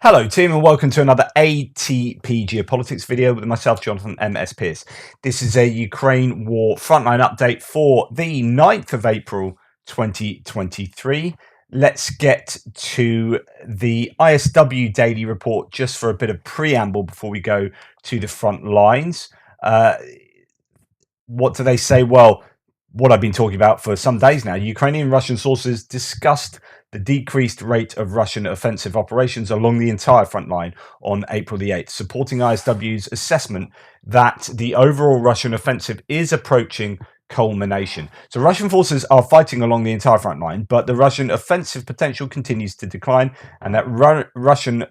Hello team and welcome to another ATP Geopolitics video with myself, Jonathan M.S. Pearce. This is a Ukraine war frontline update for the 9th of April 2023. Let's get to the ISW daily report just for a bit of preamble before we go to the front lines. What do they say? Well, what I've been talking about for some days now. Ukrainian and Russian sources discussed the decreased rate of Russian offensive operations along the entire front line on April the 8th, supporting ISW's assessment that the overall Russian offensive is approaching culmination. So Russian forces are fighting along the entire front line, but the Russian offensive potential continues to decline, and that Russian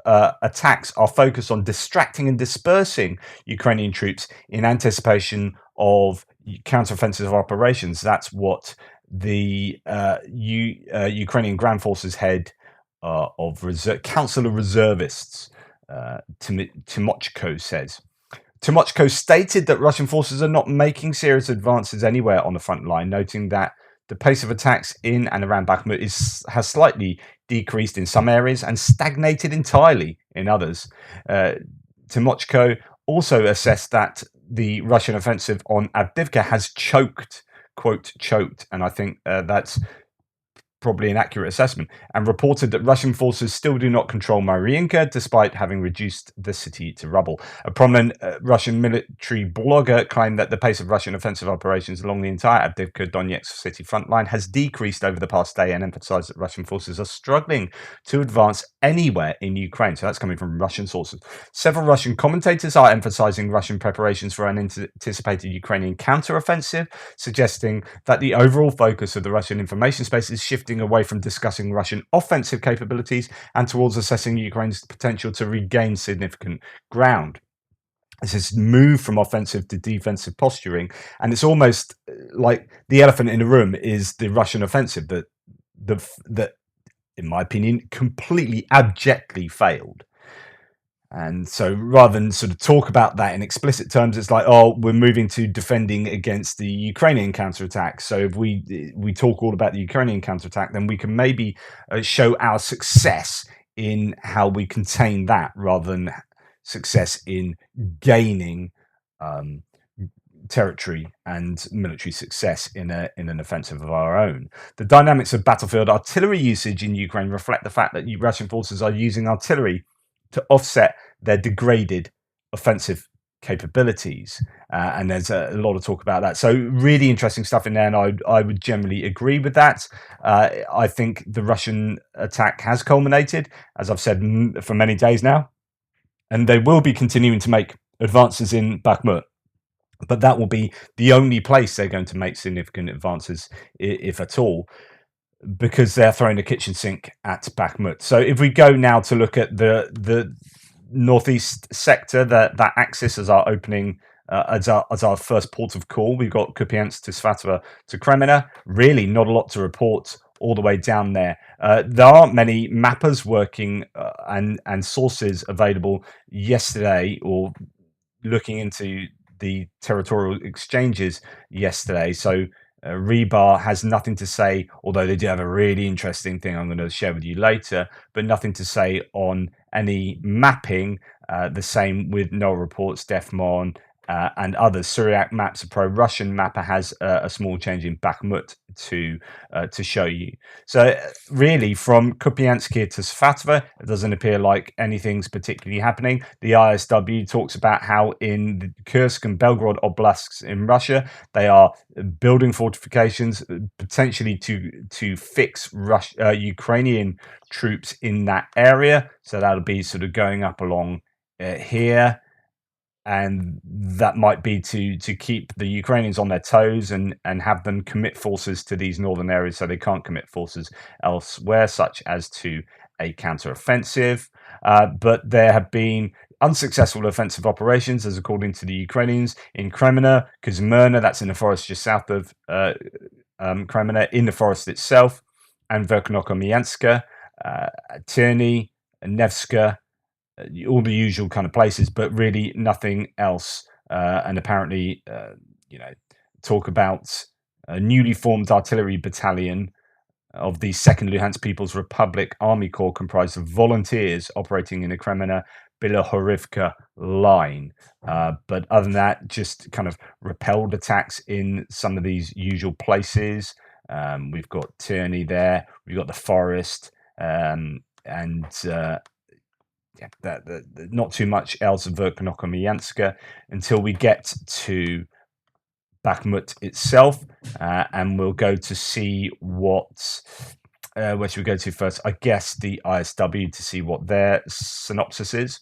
attacks are focused on distracting and dispersing Ukrainian troops in anticipation of counteroffensive operations. That's what the Ukrainian Grand Forces head of Council of Reservists, Timochko, says. Timochko stated that Russian forces are not making serious advances anywhere on the front line, noting that the pace of attacks in and around Bakhmut has slightly decreased in some areas and stagnated entirely in others. Timochko also assessed that the Russian offensive on Avdivka has choked, quote, choked, and I think that's probably an accurate assessment, and reported that Russian forces still do not control Marinka despite having reduced the city to rubble. A prominent Russian military blogger claimed that the pace of Russian offensive operations along the entire Avdivka Donetsk city front line has decreased over the past day, and emphasized that Russian forces are struggling to advance anywhere in Ukraine. So that's coming from Russian sources. Several Russian commentators are emphasizing Russian preparations for an anticipated Ukrainian counteroffensive, suggesting that the overall focus of the Russian information space is shifting away from discussing Russian offensive capabilities and towards assessing Ukraine's potential to regain significant ground. This is move from offensive to defensive posturing, and it's almost like the elephant in the room is the Russian offensive that, in my opinion, completely abjectly failed. And so rather than sort of talk about that in explicit terms, it's like, oh, we're moving to defending against the Ukrainian counterattack. So if we talk all about the Ukrainian counterattack, then we can maybe show our success in how we contain that rather than success in gaining territory and military success in an offensive of our own. The dynamics of battlefield artillery usage in Ukraine reflect the fact that Russian forces are using artillery to offset their degraded offensive capabilities, and there's a lot of talk about that. So really interesting stuff in there, and I would generally agree with that. I think the Russian attack has culminated, as I've said for many days now, and they will be continuing to make advances in Bakhmut, but that will be the only place they're going to make significant advances, if at all, because they're throwing a kitchen sink at Bakhmut. So if we go now to look at the northeast sector, that axis as our opening, as our first port of call, we've got Kupiansk to Svatova to Kreminna. Really not a lot to report all the way down there. There aren't many mappers working and sources available yesterday, or looking into the territorial exchanges yesterday. So Rebar has nothing to say, although they do have a really interesting thing I'm going to share with you later, but nothing to say on any mapping. The same with Null Reports, Defmon, and others. Syriac Maps, a pro-Russian mapper, has a small change in Bakhmut to show you. So really, from Kupiansk here to Svatova, it doesn't appear like anything's particularly happening. The ISW talks about how in the Kursk and Belgorod Oblasts in Russia, they are building fortifications potentially to fix Ukrainian troops in that area. So that'll be sort of going up along here, and that might be to keep the Ukrainians on their toes and have them commit forces to these northern areas so they can't commit forces elsewhere, such as to a counter-offensive. But there have been unsuccessful offensive operations, as according to the Ukrainians, in Kreminna, Kuzmyrna, that's in the forest just south of Kreminna, in the forest itself, and Verkhnoko-Mianska, Terny, Nevska, all the usual kind of places, but really nothing else. And apparently, talk about a newly formed artillery battalion of the Second Luhansk People's Republic Army Corps, comprised of volunteers operating in the Kreminna-Bilohorivka line. But other than that, just kind of repelled attacks in some of these usual places. We've got Tyranny there, we've got the forest, and not too much else of Verkhnokhomianska until we get to Bakhmut itself, and we'll go to see what. Where should we go to first? I guess the ISW, to see what their synopsis is.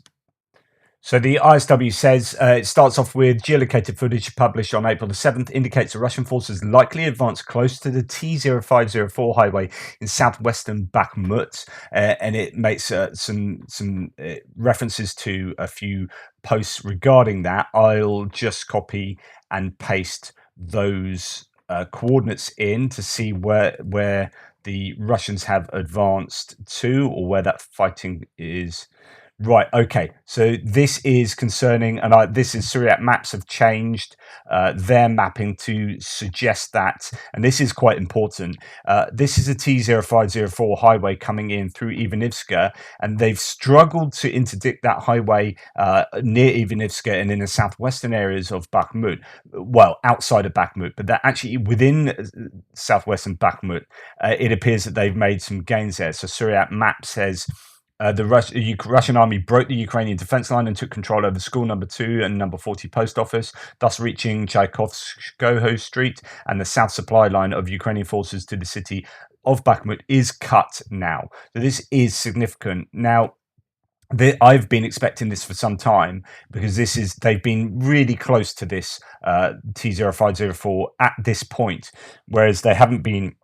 So the ISW says it starts off with geolocated footage published on April the 7th indicates the Russian forces likely advanced close to the T0504 highway in southwestern Bakhmut, and it makes some references to a few posts regarding that. I'll just copy and paste those coordinates in to see where the Russians have advanced to, or where that fighting is. Right, okay, so this is concerning, and this is Syriac maps have changed their mapping to suggest that, and this is quite important, this is a T0504 highway coming in through Ivanivska, and they've struggled to interdict that highway near Ivanivska and in the southwestern areas of Bakhmut, well, outside of Bakhmut, but they're actually within southwestern Bakhmut. It appears that they've made some gains there, so Syriac map says the Russian army broke the Ukrainian defense line and took control over school number 2 and number 40 post office, thus reaching Tchaikovskoho Street, and the south supply line of Ukrainian forces to the city of Bakhmut is cut now. So this is significant. Now, I've been expecting this for some time, because they've been really close to this T0504 at this point, whereas they haven't been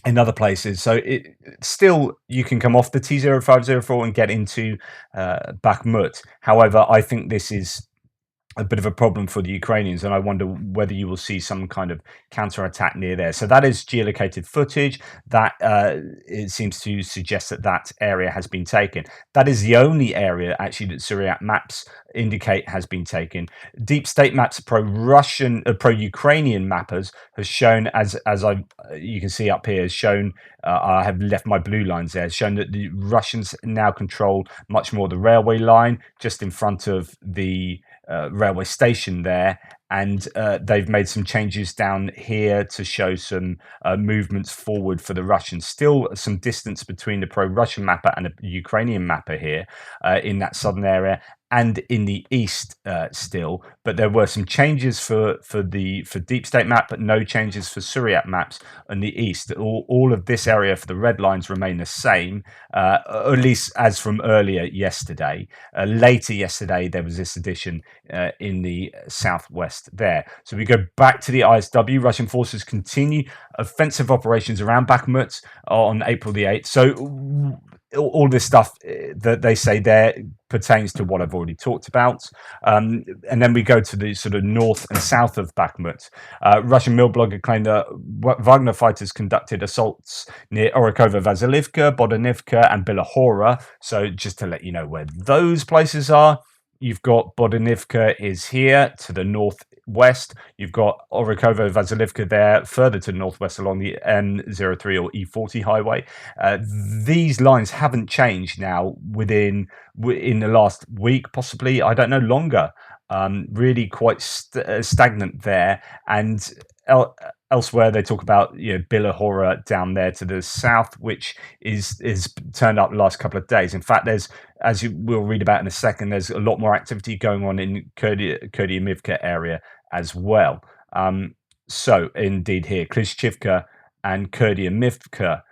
in other places. So still, you can come off the T0504 and get into Bakhmut. However, I think this is a bit of a problem for the Ukrainians, and I wonder whether you will see some kind of counterattack near there. So that is geolocated footage that it seems to suggest that area has been taken. That is the only area actually that Syriac maps indicate has been taken. Deep state maps, pro-Russian, pro-Ukrainian mappers has shown, as you can see up here, has shown. I have left my blue lines there. Has shown that the Russians now control much more the railway line just in front of the railway station there, and they've made some changes down here to show some movements forward for the Russians. Still some distance between the pro-Russian mapper and the Ukrainian mapper here in that southern area, and in the east still, but there were some changes for deep state map, but no changes for Syriac maps in the east. All of this area for the red lines remain the same, at least as from earlier yesterday. Later yesterday, there was this addition in the southwest there. So we go back to the ISW. Russian forces continue offensive operations around Bakhmut on April the 8th. So all this stuff that they say there pertains to what I've already talked about. And then we go to the sort of north and south of Bakhmut. Russian mill blogger claimed that Wagner fighters conducted assaults near Orikhovo, Vasilivka, Bodonivka, and Bilohora. So just to let you know where those places are, you've got Bodonivka is here to the northwest. You've got Orikhovo, Vasilivka there further to the northwest along the N03 or E40 highway. These lines haven't changed now in the last week, possibly, I don't know, longer. Really quite stagnant there. And elsewhere, they talk about Bilohora down there to the south, which is turned up the last couple of days. In fact, there's, as you will read about in a second, there's a lot more activity going on in Kupiansk-Kreminna area as well. So indeed here, Klishchivka and Kupiansk-Kreminna,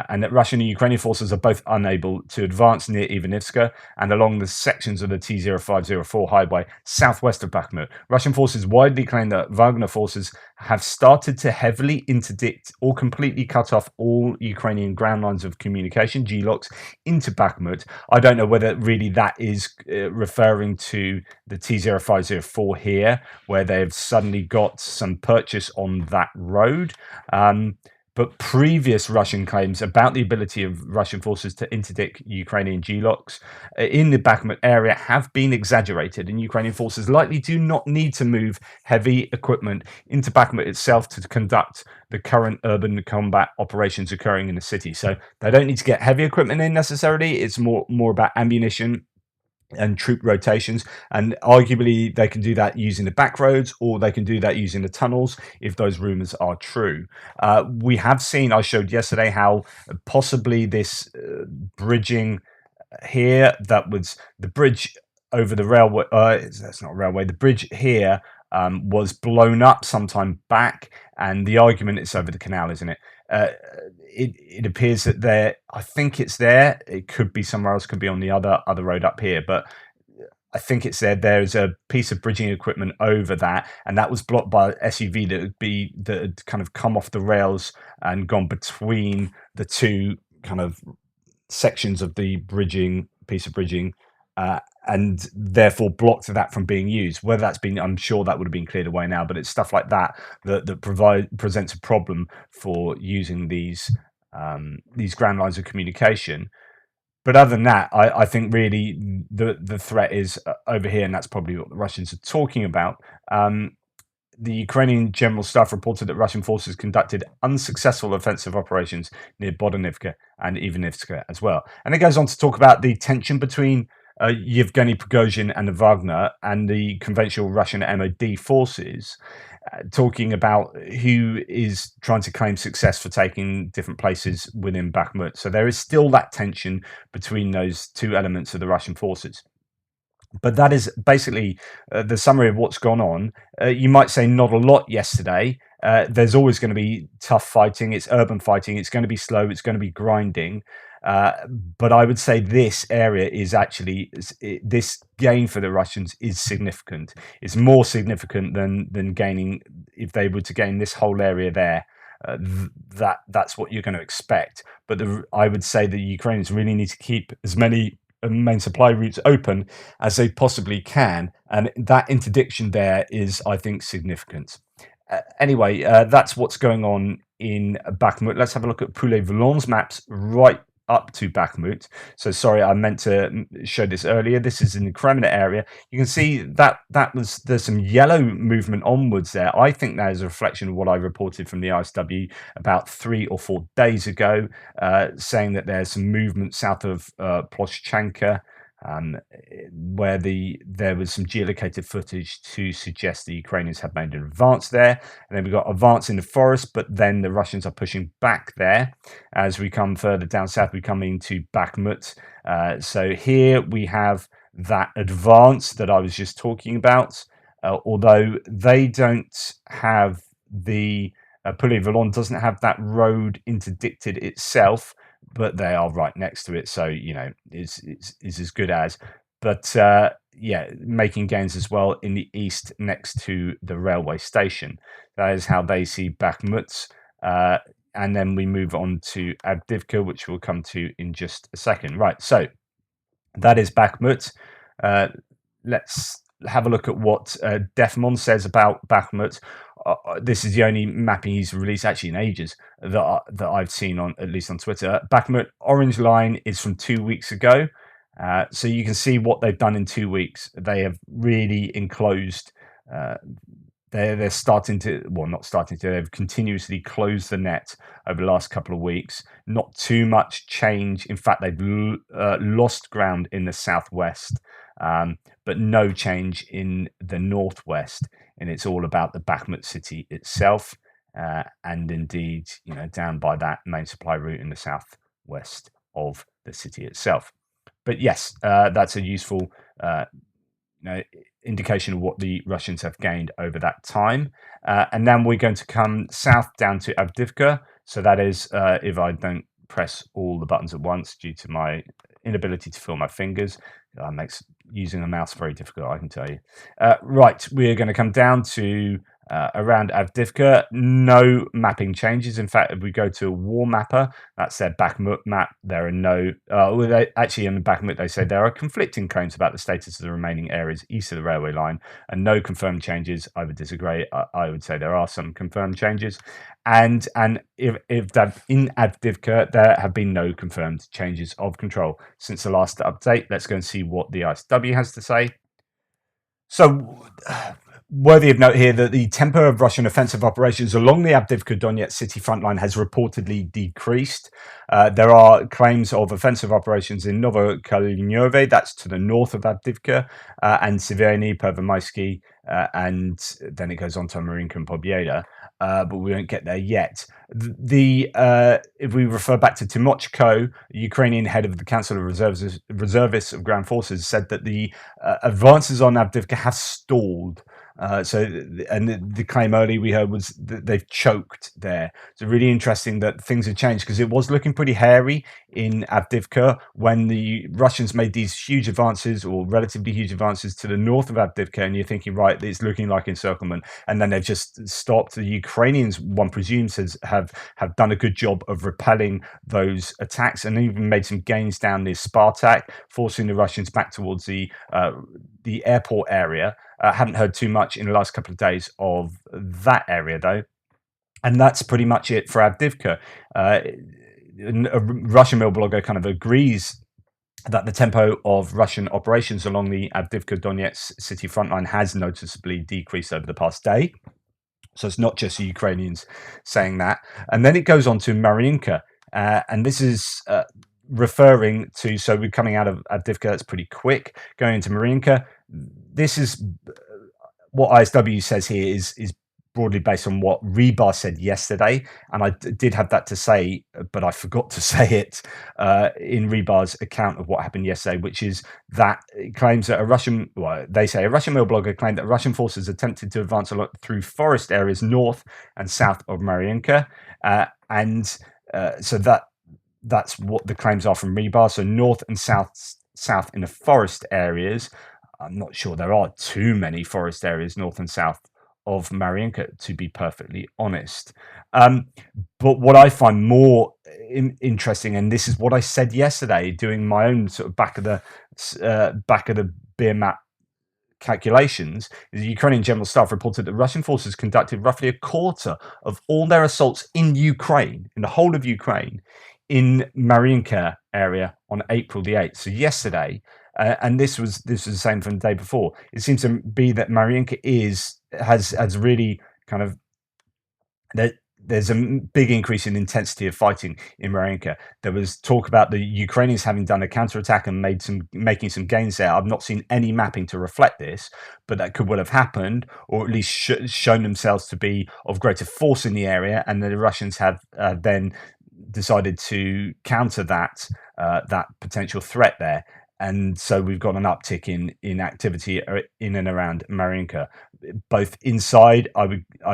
and that Russian and Ukrainian forces are both unable to advance near Ivanivska and along the sections of the T0504 highway southwest of Bakhmut. Russian forces widely claim that Wagner forces have started to heavily interdict or completely cut off all Ukrainian ground lines of communication, GLOCs, into Bakhmut. I don't know whether really that is referring to the T0504 here, where they've suddenly got some purchase on that road. but previous Russian claims about the ability of Russian forces to interdict Ukrainian GLOCs in the Bakhmut area have been exaggerated, and Ukrainian forces likely do not need to move heavy equipment into Bakhmut itself to conduct the current urban combat operations occurring in the city. So they don't need to get heavy equipment in necessarily. It's more about ammunition and troop rotations, and arguably they can do that using the back roads, or they can do that using the tunnels if those rumors are true. We have seen, I showed yesterday, how possibly this bridging here, that was the bridge over the railway, that's not railway, the bridge here was blown up sometime back, and the argument is over the canal, isn't it? It appears that there, I think it's there. It could be somewhere else, could be on the other road up here, but I think it's there. There's a piece of bridging equipment over that, and that was blocked by an SUV that had kind of come off the rails and gone between the two kind of sections of the piece of bridging, and therefore blocked that from being used. Whether that's been, I'm sure that would have been cleared away now, but it's stuff like that that presents a problem for using these grand lines of communication. But other than that, I think really the threat is over here, and that's probably what the Russians are talking about. The Ukrainian General Staff reported that Russian forces conducted unsuccessful offensive operations near Bodanivka and Ivanivska as well. And it goes on to talk about the tension between Yevgeny Prigozhin and the Wagner and the conventional Russian MOD forces, talking about who is trying to claim success for taking different places within Bakhmut. So there is still that tension between those two elements of the Russian forces. But that is basically the summary of what's gone on. You might say not a lot yesterday. There's always going to be tough fighting. It's urban fighting. It's going to be slow. It's going to be grinding. But I would say this area is actually, this gain for the Russians is significant. It's more significant than gaining, if they were to gain this whole area there. That's what you're going to expect. But I would say the Ukrainians really need to keep as many main supply routes open as they possibly can, and that interdiction there is, I think, significant. Anyway, that's what's going on in Bakhmut. Let's have a look at Vuhledar's maps right up to Bakhmut. So sorry, I meant to show this earlier. This is in the Kreminna area. You can see that there's some yellow movement onwards there. I think that is a reflection of what I reported from the ISW about 3 or 4 days ago, saying that there's some movement south of Ploshchanka, where there was some geolocated footage to suggest the Ukrainians had made an advance there. And then we've got advance in the forest, but then the Russians are pushing back there. As we come further down south, we come into Bakhmut. So here we have that advance that I was just talking about, although they don't have the Vuhledar doesn't have that road interdicted itself, but they are right next to it, so you know is as good as. But yeah, making gains as well in the east next to the railway station. That is how they see Bakhmut. And then we move on to Avdivka, which we'll come to in just a second. Right, so that is Bakhmut. Let's have a look at what Defmon says about Bakhmut. This is the only mapping he's released actually in ages that I've seen on, at least on Twitter. Bakhmut orange line is from 2 weeks ago. So you can see what they've done in 2 weeks. They have really enclosed. They're starting to, well, not starting to, they've continuously closed the net over the last couple of weeks. Not too much change. In fact, they've lost ground in the southwest, but no change in the northwest. And it's all about the Bakhmut city itself, and indeed, you know, down by that main supply route in the southwest of the city itself. But yes, that's a useful indication of what the Russians have gained over that time. And then we're going to come south down to Avdivka. So that is, if I don't press all the buttons at once due to my inability to feel my fingers, makes using a mouse very difficult, I can tell you. Right, we're going to come down to Around Avdivka, no mapping changes. In fact, if we go to a war mapper, that's their Bakhmut map, there are no... actually, in the Bakhmut, they say there are conflicting claims about the status of the remaining areas east of the railway line and no confirmed changes. I would disagree. I would say there are some confirmed changes. And if that in Avdivka, there have been no confirmed changes of control since the last update. Let's go and see what the ISW has to say. So, worthy of note here that the tempo of Russian offensive operations along the Avdivka Donetsk city front line has reportedly decreased. There are claims of offensive operations in Novokalinove, that's to the north of Avdivka, and Severny, Pervomaysky, and then it goes on to Marinka and Pobieda. But we won't get there yet. If we refer back to Timochko, Ukrainian head of the Council of Reservists of Ground Forces, said that the advances on Avdivka have stalled. The claim earlier we heard was that they've choked there. So really interesting that things have changed, because it was looking pretty hairy in Avdivka when the Russians made these huge advances, or relatively huge advances, to the north of Avdivka, and you're thinking, right, it's looking like encirclement, and then they've just stopped. The Ukrainians, one presumes, have done a good job of repelling those attacks, and even made some gains down near Spartak, forcing the Russians back towards the airport area. Haven't heard too much in the last couple of days of that area, though. And that's pretty much it for Avdivka. A Russian Mill blogger kind of agrees that the tempo of Russian operations along the Avdivka Donetsk city frontline has noticeably decreased over the past day. So it's not just the Ukrainians saying that. And then it goes on to Marinka. And this is referring to, so we're coming out of Avdivka, that's pretty quick. Going into Marinka, this is what ISW says here is broadly based on what Rebar said yesterday, and I did have that to say, but I forgot to say it in Rebar's account of what happened yesterday, which is that it claims that a Russian Mill blogger claimed that Russian forces attempted to advance through forest areas north and south of Marinka, so that's what the claims are from Rebar. So north and south in the forest areas. I'm not sure there are too many forest areas north and south of Marinka, to be perfectly honest. But what I find more interesting, and this is what I said yesterday, doing my own sort of back of the beer map calculations, is the Ukrainian General Staff reported that Russian forces conducted roughly a quarter of all their assaults in Ukraine, in the whole of Ukraine, in Marinka area on April the 8th. So yesterday, and this was the same from the day before. It seems to be that Marinka has really kind of there's a big increase in intensity of fighting in Marinka. There was talk about the Ukrainians having done a counterattack and making some gains there. I've not seen any mapping to reflect this, but that could well have happened, or at least shown themselves to be of greater force in the area, and the Russians have then decided to counter that potential threat there. And so we've got an uptick in activity in and around Marinka, both inside, I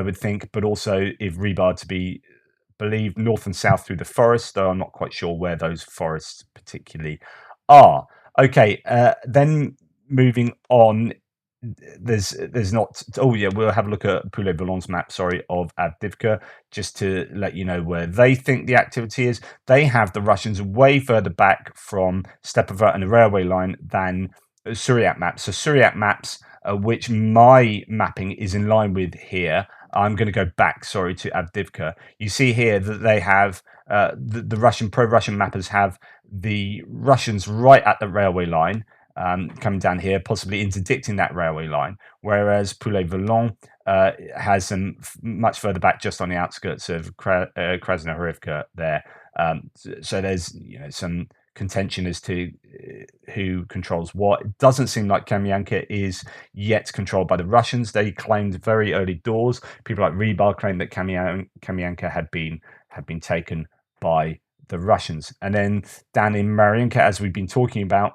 would think, but also, if Rebar to be believed, north and south through the forest, though I'm not quite sure where those forests particularly are. Okay, then moving on, there's not... Oh yeah, we'll have a look at Vuhledar's map, of Avdivka, just to let you know where they think the activity is. They have the Russians way further back from Stepovert and the railway line than Suryat maps. So Suryat maps, which my mapping is in line with here, I'm going to go back, to Avdivka. You see here that they have the Russian pro-Russian mappers have the Russians right at the railway line, coming down here, possibly interdicting that railway line, whereas Vuhledar has them much further back, just on the outskirts of Krasnohorivka there. So there's some contention as to who controls what. It doesn't seem like Kreminna is yet controlled by the Russians. They claimed very early doors. People like Rebar claimed that Kreminna had been taken by the Russians. And then down in Marinka, as we've been talking about,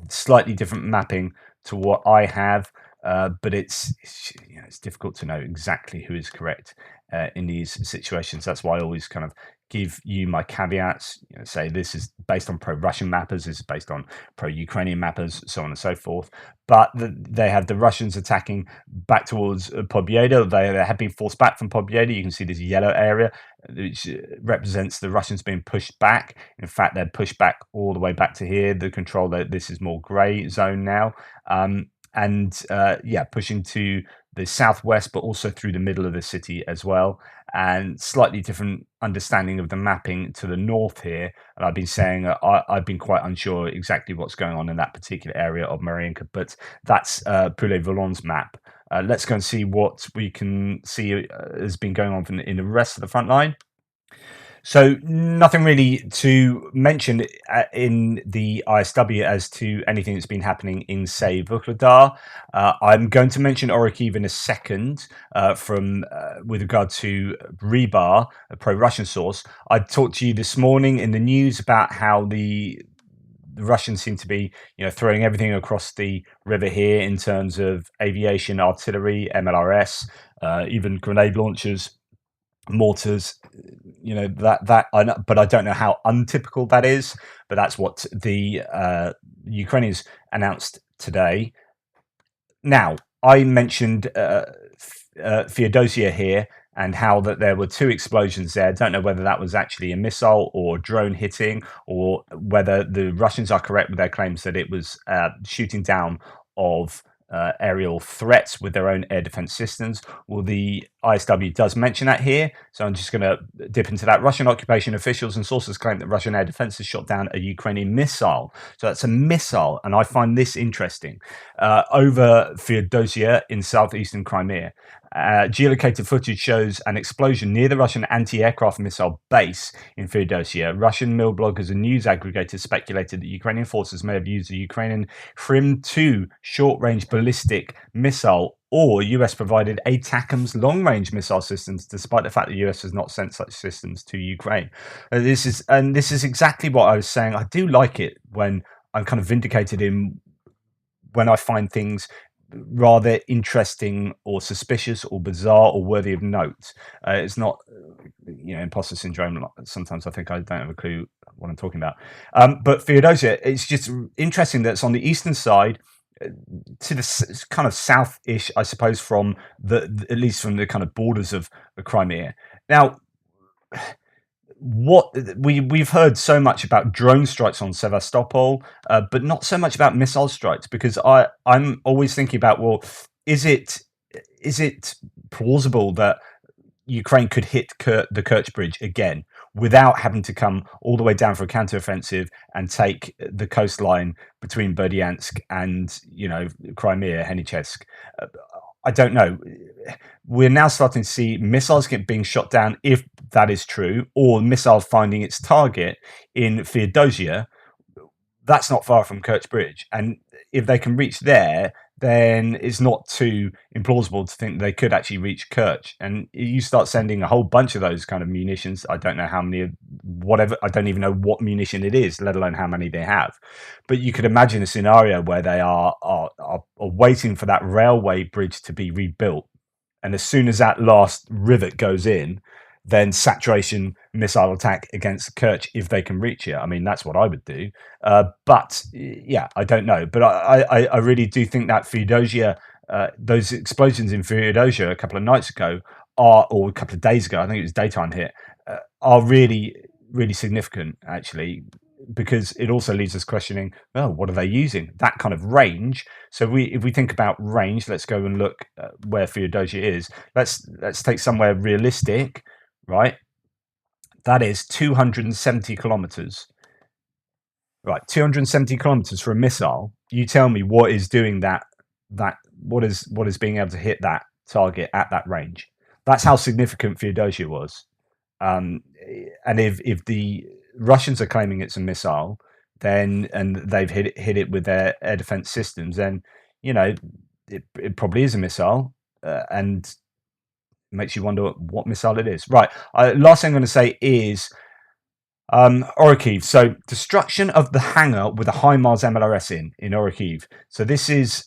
slightly different mapping to what I have, but it's difficult to know exactly who is correct in these situations. That's why I always kind of give you my caveats. Say this is based on pro-Russian mappers, this is based on pro-Ukrainian mappers, so on and so forth. But they have the Russians attacking back towards Pobjeda. They have been forced back from Pobjeda. You can see this yellow area, which represents the Russians being pushed back. In fact, they're pushed back all the way back to here. The control, this is more grey zone now. Pushing to the southwest, but also through the middle of the city as well, and slightly different understanding of the mapping to the north here. And I've been saying I've been quite unsure exactly what's going on in that particular area of Marinka, but that's Poulet-Volon's map. Let's go and see what we can see has been going on in the rest of the front line. So nothing really to mention in the ISW as to anything that's been happening in, say, Vuhledar. I'm going to mention Orikhiv in a second with regard to Rebar, a pro-Russian source. I talked to you this morning in the news about how the Russians seem to be, throwing everything across the river here in terms of aviation, artillery, MLRS, even grenade launchers, mortars, that I know, but I don't know how untypical that is. But that's what the Ukrainians announced today. Now, I mentioned Feodosia here, and how that there were 2 explosions there. Don't know whether that was actually a missile or drone hitting, or whether the Russians are correct with their claims that it was shooting down of aerial threats with their own air defense systems. Well, the ISW does mention that here, so I'm just going to dip into that. Russian occupation officials and sources claim that Russian air defense has shot down a Ukrainian missile. So that's a missile, and I find this interesting. Over Feodosia in southeastern Crimea. Geolocated footage shows an explosion near the Russian anti-aircraft missile base in Feodosia. Russian mill bloggers and news aggregators speculated that Ukrainian forces may have used the Ukrainian Krim-2 short-range ballistic missile or US-provided ATACMS long-range missile systems, despite the fact the US has not sent such systems to Ukraine. This is exactly what I was saying. I do like it when I'm kind of vindicated in when I find things rather interesting or suspicious or bizarre or worthy of note. It's not, imposter syndrome. Sometimes I think I don't have a clue what I'm talking about. But Feodosia, it's just interesting that it's on the eastern side, to the kind of south-ish, I suppose, from at least from the kind of borders of Crimea. Now, what we've heard so much about drone strikes on Sevastopol, but not so much about missile strikes, because I'm always thinking about, well, is it plausible that Ukraine could hit the Kerch Bridge again without having to come all the way down for a counteroffensive and take the coastline between Berdyansk and Crimea, Henichesk? I don't know. We're now starting to see missiles being shot down, if that is true, or missiles finding its target in Feodosia. That's not far from Kerch Bridge, and if they can reach there, then it's not too implausible to think they could actually reach Kerch. And you start sending a whole bunch of those kind of munitions. I don't know how many, whatever. I don't even know what munition it is, let alone how many they have. But you could imagine a scenario where they are waiting for that railway bridge to be rebuilt, and as soon as that last rivet goes in, then saturation missile attack against Kerch if they can reach it. I mean, that's what I would do. But yeah, I don't know. But I really do think that Feodosia, those explosions in Feodosia a couple of nights ago, or a couple of days ago, I think it was daytime here, are really, really significant, actually, because it also leaves us questioning, well, what are they using? That kind of range. So if we think about range, let's go and look where Feodosia is. Let's take somewhere realistic. Right, that is 270 kilometers. Right, 270 kilometers for a missile. You tell me what is doing that. What is being able to hit that target at that range? That's how significant Feodosia was. And if the Russians are claiming it's a missile, then and they've hit it with their air defense systems, then it probably is a missile, and makes you wonder what missile it is. Right. Last thing I'm going to say is Orikhiv. So destruction of the hangar with a HIMARS MLRS in Orikhiv. So this is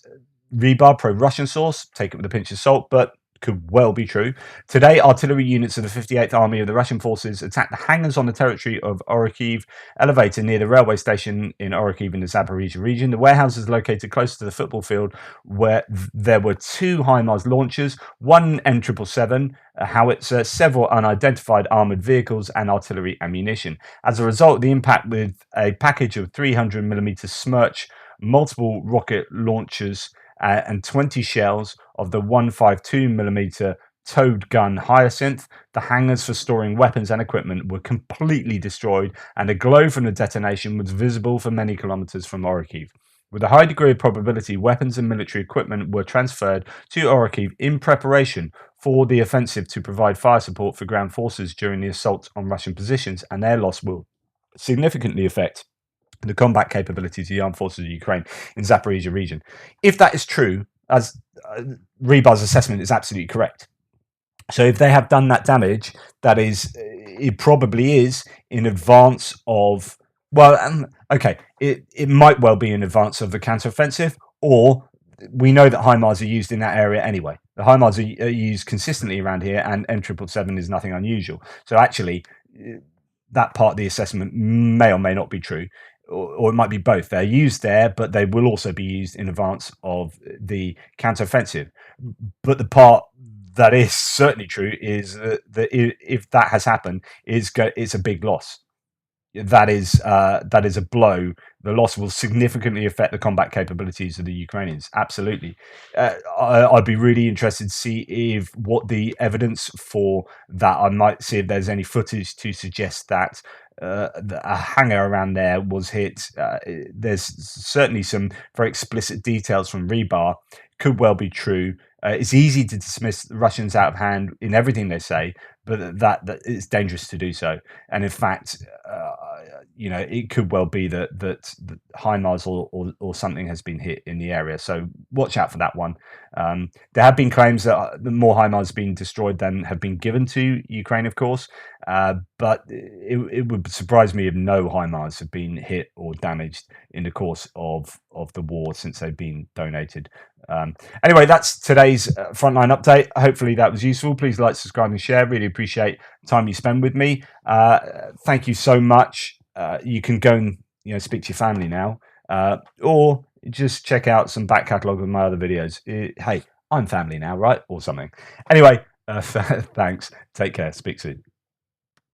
Rebar, pro-Russian source. Take it with a pinch of salt, but could well be true. Today, artillery units of the 58th Army of the Russian forces attacked the hangars on the territory of Orikhiv elevator near the railway station in Orikhiv in the Zaporizhia region. The warehouse is located close to the football field where there were 2 HIMARS launchers, 1 M777 howitzer, several unidentified armoured vehicles and artillery ammunition. As a result, the impact with a package of 300mm Smerch, multiple rocket launchers and 20 shells of the 152mm towed gun Hyacinth. The hangars for storing weapons and equipment were completely destroyed, and a glow from the detonation was visible for many kilometers from Orikhiv. With a high degree of probability, weapons and military equipment were transferred to Orikhiv in preparation for the offensive to provide fire support for ground forces during the assault on Russian positions, and their loss will significantly affect the combat capabilities of the armed forces of Ukraine in Zaporizhia region. If that is true, as Rebar's assessment is absolutely correct. So if they have done that damage, that is, it probably is in advance of, well, okay, it might well be in advance of the counteroffensive, or we know that HIMARS are used in that area anyway. The HIMARS are used consistently around here, and M777 is nothing unusual. So actually, that part of the assessment may or may not be true, or it might be both. They're used there, but they will also be used in advance of the counteroffensive. But the part that is certainly true is that if that has happened, it's a big loss. That is a blow. The loss will significantly affect the combat capabilities of the Ukrainians. Absolutely. I'd be really interested to see if what the evidence for that. I might see if there's any footage to suggest that a hangar around there was hit. There's certainly some very explicit details from Rebar. Could well be true. It's easy to dismiss the Russians out of hand in everything they say, but that it's dangerous to do so. And in fact, it could well be that HIMARS or something has been hit in the area. So watch out for that one. There have been claims that more HIMARS have been destroyed than have been given to Ukraine, of course. But it would surprise me if no HIMARS have been hit or damaged in the course of the war since they've been donated. Anyway, that's today's Frontline update. Hopefully that was useful. Please like, subscribe, and share. Really appreciate the time you spend with me. Thank you so much. You can go and speak to your family now, or just check out some back catalogue of my other videos. Hey, I'm family now, right? Or something. Anyway, thanks. Take care. Speak soon.